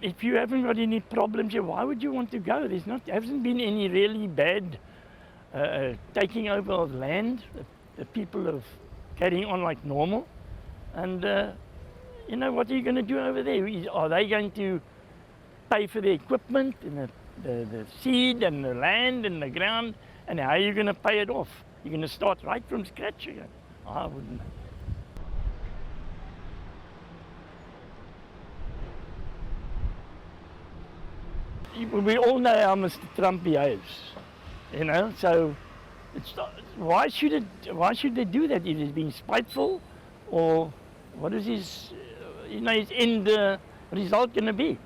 if you haven't got any problems here, why would you want to go? Hasn't been any really bad taking over of land. The people are carrying on like normal. And, what are you going to do over there? Are they going to pay for the equipment and the seed and the land and the ground? And how are you going to pay it off? You're going to start right from scratch again? I wouldn't. We all know how Mr. Trump behaves, so why should they do that? Is he being spiteful, or what is his end result going to be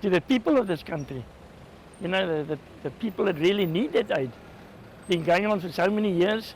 to the people of this country? The people that really need that aid. Been going on for so many years.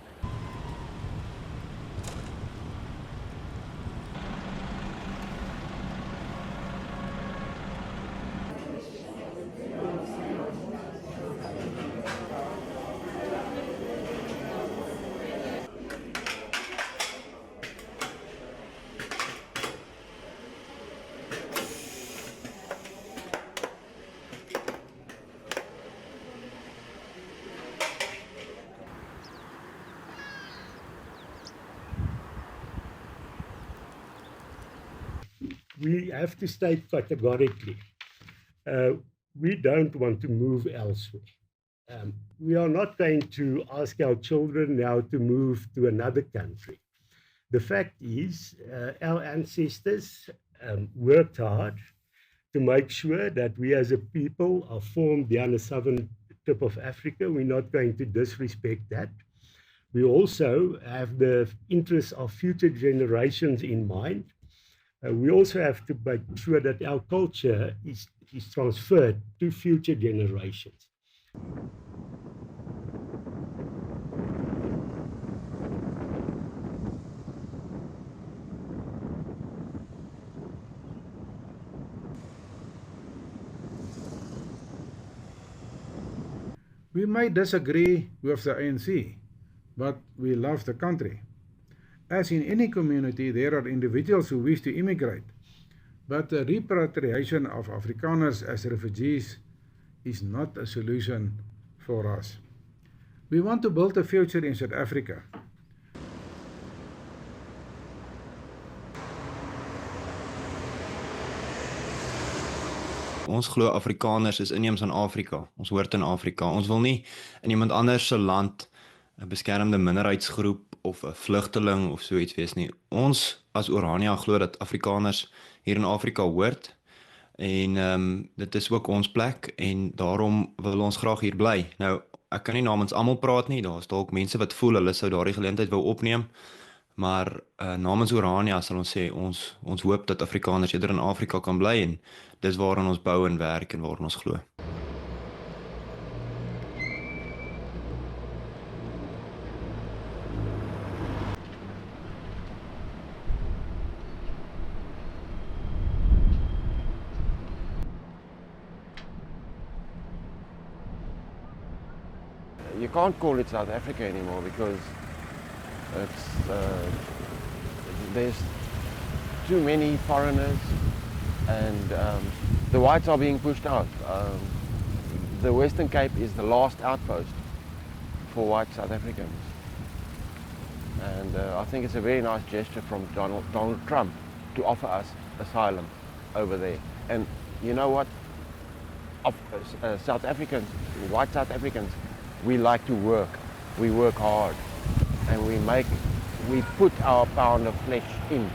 We have to state categorically, we don't want to move elsewhere. We are not going to ask our children now to move to another country. The fact is, our ancestors worked hard to make sure that we as a people are formed down the southern tip of Africa. We're not going to disrespect that. We also have the interests of future generations in mind. We also have to make sure that our culture is transferred to future generations. We may disagree with the ANC, but we love the country. As in any community, there are individuals who wish to immigrate, but the repatriation of Afrikaners as refugees is not a solution for us. We want to build a future in South Africa. Ons glo Afrikaners is inheems in Afrika. Ons hoort in Afrika. Ons wil nie in iemand anders se land 'n beskermde minderheidsgroep of 'n vlugteling of so iets wees nie. Ons as Orania glo dat Afrikaners hier in Afrika hoort en dit is ook ons plek en daarom wil ons graag hier bly. Nou, ek kan nie namens almal praat nie. Daar's dalk mense wat voel hulle sou daardie geleentheid wou opneem, maar namens Orania sal ons sê ons hoop dat Afrikaners eerder in Afrika kan bly en dis waarin ons bou en werk en waarin ons glo. You can't call it South Africa anymore because there's too many foreigners and the whites are being pushed out. The Western Cape is the last outpost for white South Africans. And I think it's a very nice gesture from Donald Trump to offer us asylum over there. And you know what? South Africans, white South Africans, we like to work. We work hard and we put our pound of flesh in.